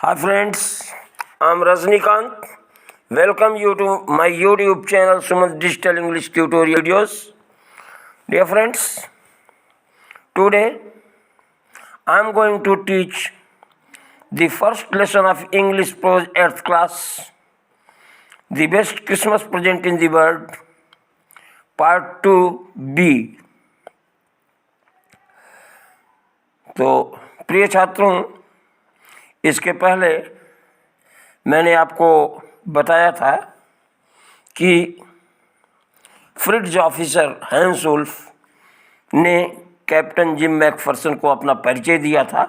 Hi friends, I'm Rajnikant. Welcome you to my YouTube channel Suman Digital English Tutorial Videos. Dear friends, today I'm going to teach the first lesson of English Prose 8th class, the best Christmas present in the world, part 2B. तो प्रिय छात्रों, इसके पहले मैंने आपको बताया था कि फ्रिट्ज ऑफिसर हैंस वुल्फ ने कैप्टन जिम मैकफर्सन को अपना परिचय दिया था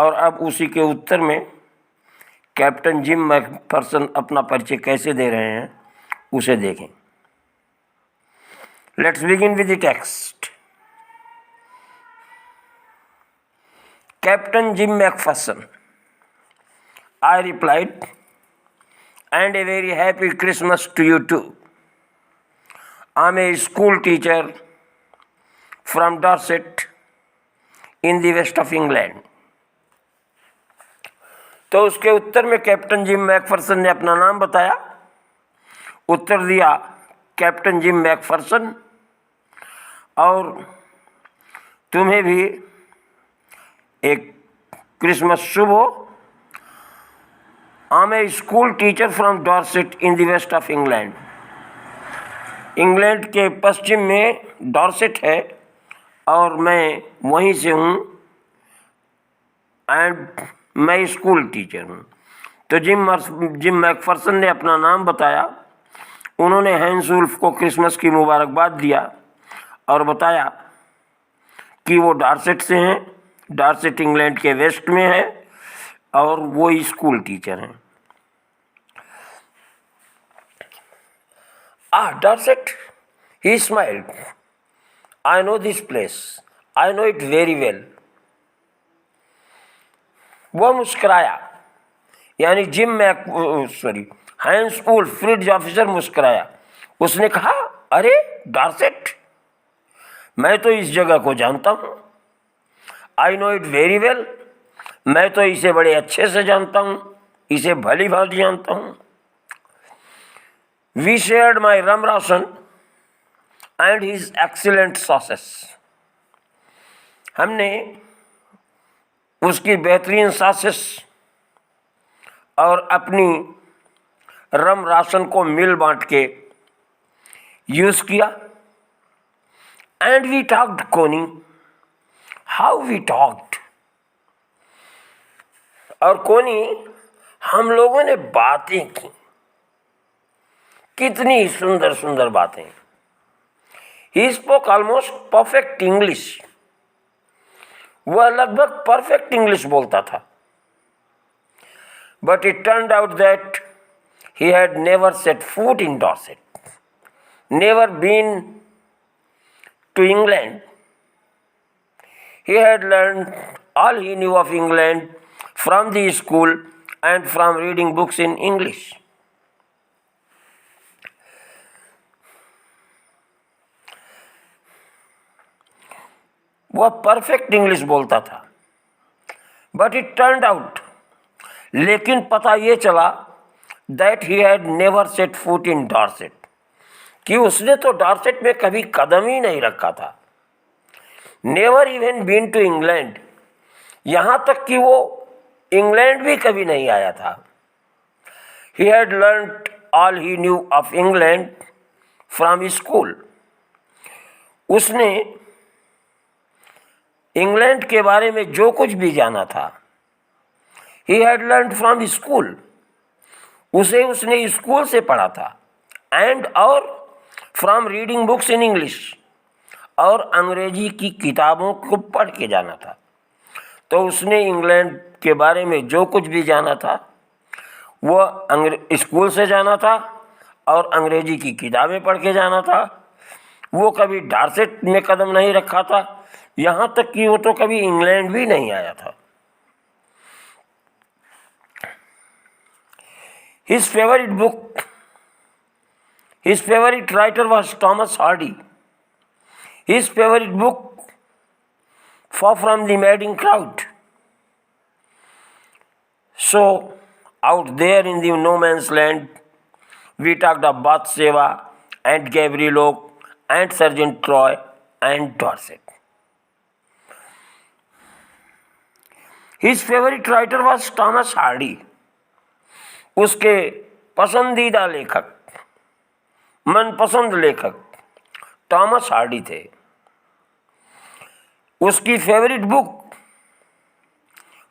और अब उसी के उत्तर में कैप्टन जिम मैकफर्सन अपना परिचय कैसे दे रहे हैं उसे देखें। Let's begin with the text. Captain gym Macpherson, I replied, and a very happy Christmas to you too. I'm a school teacher from Dorset in the west of England. तो उसके उत्तर में कैप्टन जिम मैकफर्सन ने अपना नाम बताया। उत्तर दिया captain gym Macpherson, और तुम्हें भी एक क्रिसमस शुभ हो। I'm a school teacher from Dorset in the west of England. England के पश्चिम में डॉर्सेट है और मैं वहीं से हूँ, एंड मैं स्कूल टीचर हूँ। तो जिम मैकफर्सन ने अपना नाम बताया। उन्होंने हैंस वुल्फ को क्रिसमस की मुबारकबाद दिया और बताया कि वो डॉर्सेट से हैं। डॉर्सेट इंग्लैंड के वेस्ट में है और वो स्कूल टीचर हैं। Dorset, he smiled. I know this place. I know it very well. वो मुस्कराया, यानी हैंस वुल्फ फ्रिट्ज ऑफिसर मुस्कराया। उसने कहा, अरे डॉर्सेट, मैं तो इस जगह को जानता हूँ। I know it very well, मैं तो इसे बड़े अच्छे से जानता हूँ, इसे भली भांति जानता हूँ। We shared my rum ration and his excellent sauces. हमने उसकी बेहतरीन सॉसेस और अपनी रम राशन को मिल बांट के यूज़ किया। And we talked, कोनी, how we talked. और कोनी, हम लोगों ने बातें की, कितनी सुंदर सुंदर बातें। He spoke almost perfect English. वह लगभग परफेक्ट इंग्लिश बोलता था। But it turned out that he had never set foot in Dorset, never been to England. He had learned all he knew of England from the school and from reading books in English. वह perfect English बोलता था। But it turned out, लेकिन पता ये चला, that he had never set foot in Dorset, कि उसने तो डॉर्सेट में कभी कदम ही नहीं रखा था। Never even been to England, यहाँ तक कि वो इंग्लैंड भी कभी नहीं आया था। He had learned all he new of England from school, उसने इंग्लैंड के बारे में जो कुछ भी जाना था, he had learned from school, उसने स्कूल से पढ़ा था। एंड और from reading books in English, और अंग्रेजी की किताबों को पढ़ के जाना था। तो उसने इंग्लैंड के बारे में जो कुछ भी जाना था वो स्कूल से जाना था और अंग्रेजी की किताबें पढ़ के जाना था। वो कभी डॉर्सेट में कदम नहीं रखा था, यहाँ तक कि वो तो कभी इंग्लैंड भी नहीं आया था। His favorite writer was Thomas Hardy. His favorite book, Far from the Madding Crowd. So out there in the no man's land, we talked of Bathsheba and Gabrielok and Sergeant Troy and Dorset. His favorite writer was Thomas Hardy. उसके पसंदीदा लेखक, मनपसंद लेखक Thomas Hardy थे. उसकी favourite book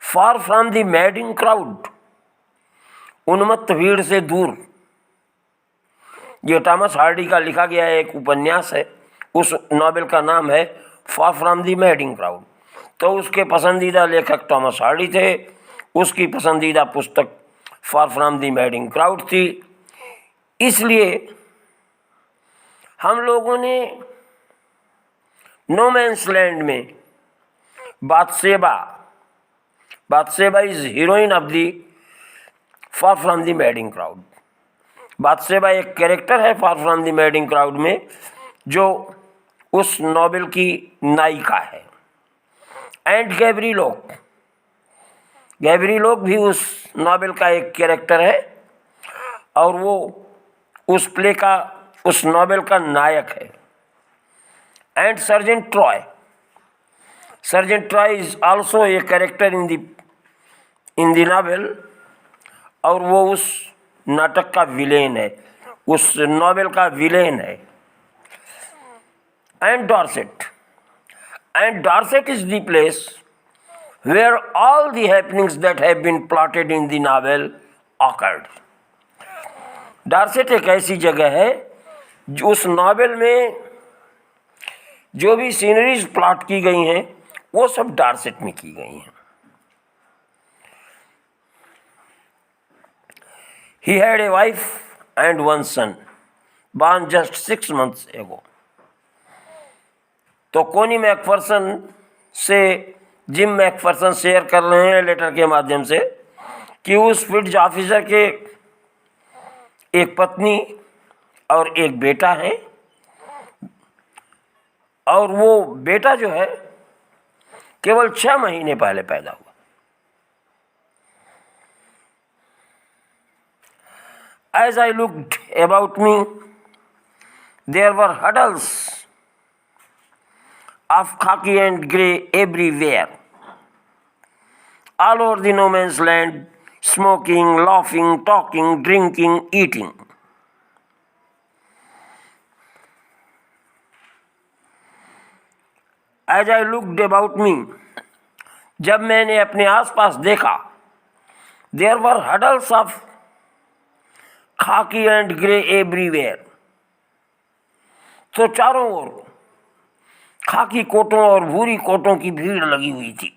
far from the Madding crowd, उन्मत्त भीड़ से दूर, ये टॉमस हार्डी का लिखा गया एक उपन्यास है. उस नॉवेल का नाम है Far from the Madding crowd. तो उसके पसंदीदा लेखक टॉमस हार्डी थे. उसकी पसंदीदा पुस्तक Far from the Madding Crowd थी. इसलिए हम लोगों ने नो मैंस लैंड में Bathsheba is heroine of the Far from the Madding Crowd. Bathsheba एक कैरेक्टर है Far from the Madding Crowd में, जो उस नॉवेल की नायिका है. एंड गैब्रिलोक भी उस नॉवेल का एक कैरेक्टर है और वो उस प्ले का, उस नॉवेल का नायक है. And sergeant Troy is also a character in the novel, और वो उस नाटक का विलेन है, उस नॉवेल का विलेन है. And Dorset is the place where all the happenings that have been plotted in the novel occurred. Dorset एक ऐसी जगह है जो उस नॉवेल में जो भी सीनरीज प्लॉट की गई हैं वो सब डॉर्सेट में की गई हैं. He had a wife and one son born just 6 months ago. तो कोनी मैकफर्सन से जिम मैकफर्सन शेयर कर रहे हैं लेटर के माध्यम से कि उस फिट्ज ऑफिसर के एक पत्नी और एक बेटा है, और वो बेटा जो है केवल 6 महीने पहले पैदा हुआ. As I looked about me, there were huddles of khaki and grey everywhere, all over the no man's land, smoking, laughing, talking, drinking, eating. As I looked about me, जब मैंने अपने आसपास देखा, there were huddles of khaki and grey everywhere. तो चारों ओर खाकी कोटों और भूरी कोटों की भीड़ लगी हुई थी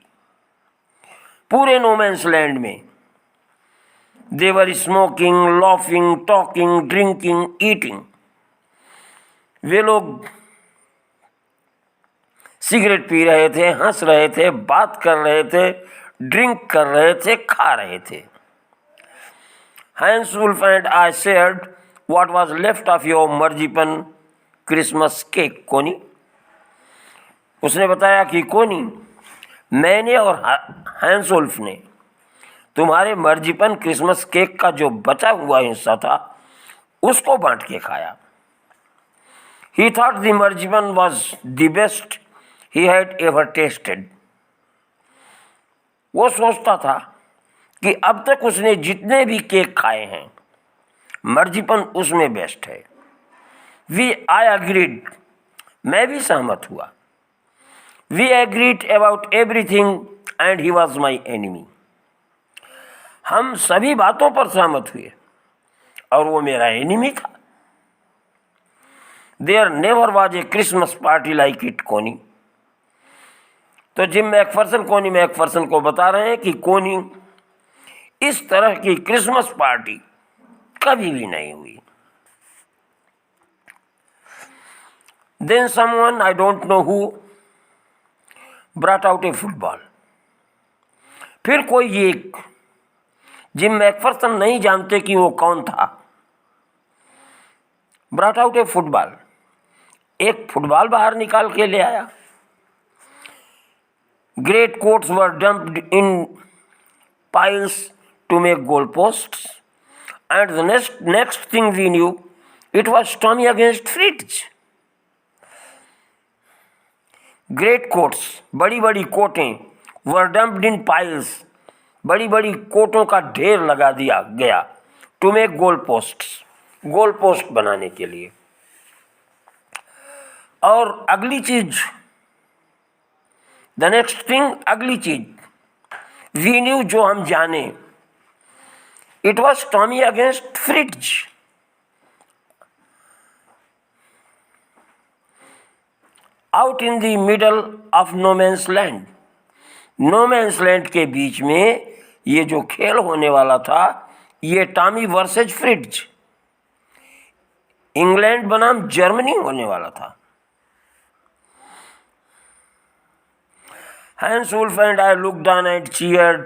पूरे नो मैंस लैंड में. They were smoking, laughing, talking, drinking, eating. वे लोग सिगरेट पी रहे थे, हंस रहे थे, बात कर रहे थे, ड्रिंक कर रहे थे, खा रहे थे. Hans Wolf and I shared what was left of your marzipan Christmas cake Connie. उसने बताया कि कोनी, मैंने और हैंस वुल्फ ने तुम्हारे मर्जीपन क्रिसमस केक का जो बचा हुआ हिस्सा था उसको बांट के खाया. He thought the marzipan was the best he had ever tasted. वो सोचता था कि अब तक उसने जितने भी केक खाए हैं मर्जीपन उसमें बेस्ट है. आई अग्रीड, मैं भी सहमत हुआ. We agreed about everything and he was my enemy. हम सभी बातों पर सहमत हुए और वो मेरा एनिमी था. There never was a Christmas party like it, कोनी. तो जिम मैकफर्सन कोनी मैकफर्सन को बता रहे हैं कि कोनी, इस तरह की क्रिसमस पार्टी कभी भी नहीं हुई. Then someone, I don't know who, brought out a football. फिर कोई एक, जिम मैकफर्सन नहीं जानते कि वो कौन था, brought out a football, एक फुटबॉल बाहर निकाल के ले आया. Great coats were dumped in piles to make goal posts, and the next thing we knew, it was Tommy against Fritz. Great quotes, बड़ी बड़ी कोटें were dumped in piles, बड़ी बड़ी कोटों का ढेर लगा दिया गया टू मेक गोल पोस्ट बनाने के लिए। और अगली चीज, द नेक्स्ट थिंग, अगली चीज वी न्यू, जो हम जाने, it was Tommy against Fritz. Out in the middle of no man's land, no man's land के बीच में ये जो खेल होने वाला था, ये टॉमी वर्सेज फ्रिट्ज, इंग्लैंड बनाम जर्मनी होने वाला था। Hans Wolf and I looked on and cheered,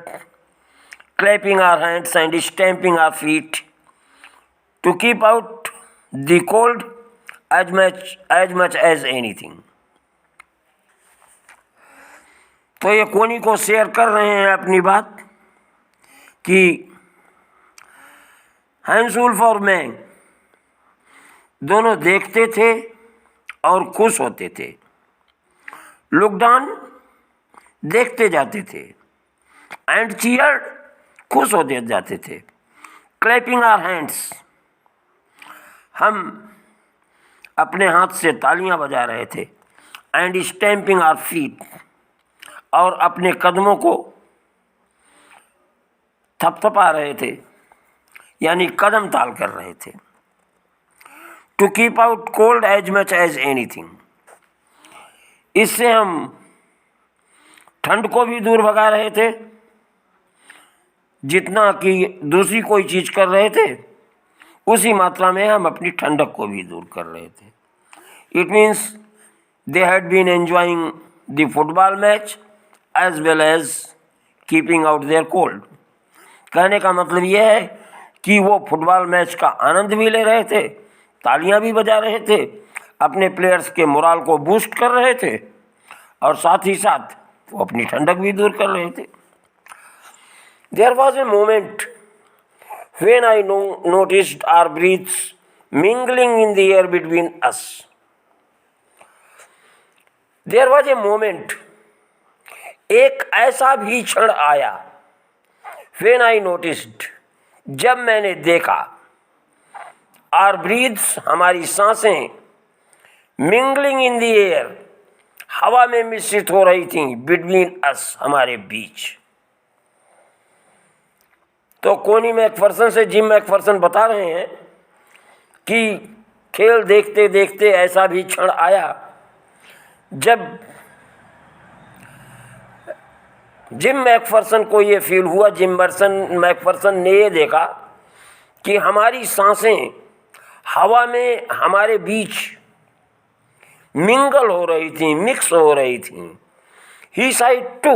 clapping our hands and stamping our feet to keep out the cold as much as anything. तो ये कोनी को शेयर कर रहे हैं अपनी बात कि हैंस वुल्फ और मैं दोनों देखते थे और खुश होते थे। लुक डाउन, देखते जाते थे, एंड चीयर, खुश होते जाते थे, क्लैपिंग आवर हैंड्स, हम अपने हाथ से तालियां बजा रहे थे, एंड स्टैम्पिंग आवर फीट, और अपने कदमों को थपथपा रहे थे, यानी कदम ताल कर रहे थे। To keep out cold as much as anything, इससे हम ठंड को भी दूर भगा रहे थे जितना कि दूसरी कोई चीज़ कर रहे थे, उसी मात्रा में हम अपनी ठंडक को भी दूर कर रहे थे। It means they had been enjoying the football match as well as keeping out their cold. कहने का मतलब यह है कि वो फुटबॉल मैच का आनंद भी ले रहे थे, तालियां भी बजा रहे थे, अपने प्लेयर्स के मोराल को बूस्ट कर रहे थे, और साथ ही साथ वो अपनी ठंडक भी दूर कर रहे थे। There was a moment when I noticed our breaths mingling in the air between us. There was a moment, एक ऐसा भी क्षण आया, व्हेन आई नोटिस्ड, जब मैंने देखा, आवर ब्रीथ्स, हमारी सांसें, मिंगलिंग इन द एयर, हवा में मिश्रित हो रही थी, बिटवीन अस, हमारे बीच। तो कोनी मैकफर्सन से जिम मैकफर्सन बता रहे हैं कि खेल देखते देखते ऐसा भी क्षण आया जब जिम मैकफर्सन को ये फील हुआ, जिम मैकफर्सन ने ये देखा कि हमारी सांसें हवा में हमारे बीच मिंगल हो रही थी, मिक्स हो रही थी। He sighed too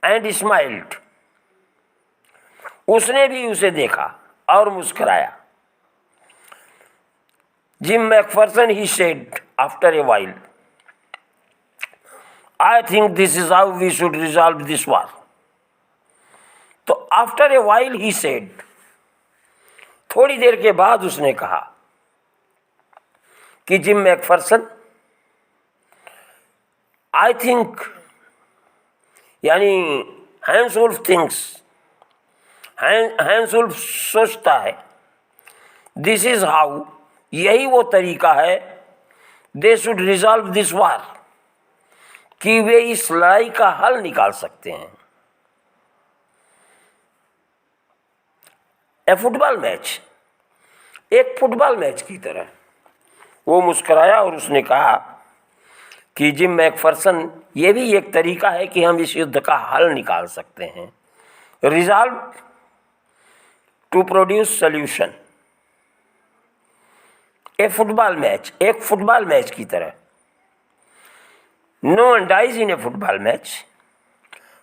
and smiled, उसने भी उसे देखा और मुस्कुराया। Jim McPherson he said after a while, I think this is how we should resolve this war. तो after a while he said, थोड़ी देर के बाद उसने कहा कि जिम मैकफर्सन, आई थिंक, यानी Hans Wolf thinks, Hans Wolf सोचता है, दिस इज हाउ, यही वो तरीका है, they should resolve this war, कि वे इस लड़ाई का हल निकाल सकते हैं। ए फुटबॉल मैच, एक फुटबॉल मैच की तरह। वो मुस्कुराया और उसने कहा कि जिम मैकफर्सन, ये भी एक तरीका है कि हम इस युद्ध का हल निकाल सकते हैं। Resolve to produce solution, a football match, एक फुटबॉल मैच की तरह। No one dies in a football match,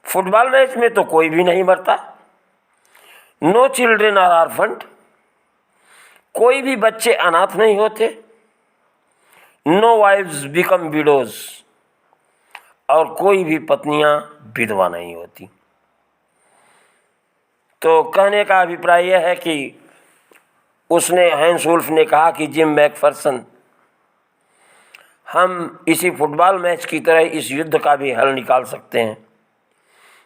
football match में तो कोई भी नहीं मरता। नो चिल्ड्रेन आर ऑर्फन्ड, कोई भी बच्चे अनाथ नहीं होते। नो वाइव्स बिकम विडोज, और कोई भी पत्नियां विधवा नहीं होती। तो कहने का अभिप्राय यह है कि उसने, हैंस वुल्फ ने कहा कि जिम मैकफर्सन, हम इसी फुटबॉल मैच की तरह इस युद्ध का भी हल निकाल सकते हैं,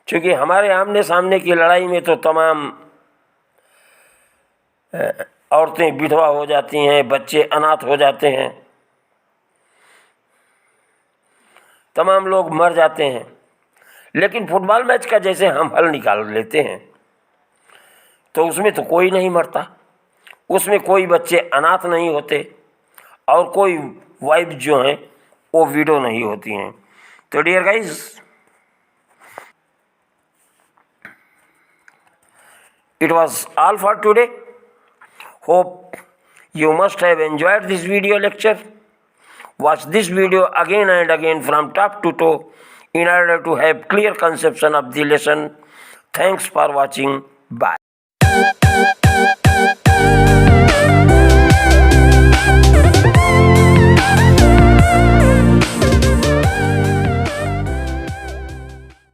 क्योंकि हमारे आमने सामने की लड़ाई में तो तमाम औरतें विधवा हो जाती हैं, बच्चे अनाथ हो जाते हैं, तमाम लोग मर जाते हैं। लेकिन फुटबॉल मैच का जैसे हम हल निकाल लेते हैं तो उसमें तो कोई नहीं मरता, उसमें कोई बच्चे अनाथ नहीं होते और कोई वाइफ जो हैं वो विडो नहीं होती हैं। तो dear guys, it was all for today. Hope you must have enjoyed this video lecture. Watch this video again and again from top to toe in order to have clear conception of the lesson. Thanks for watching. Bye.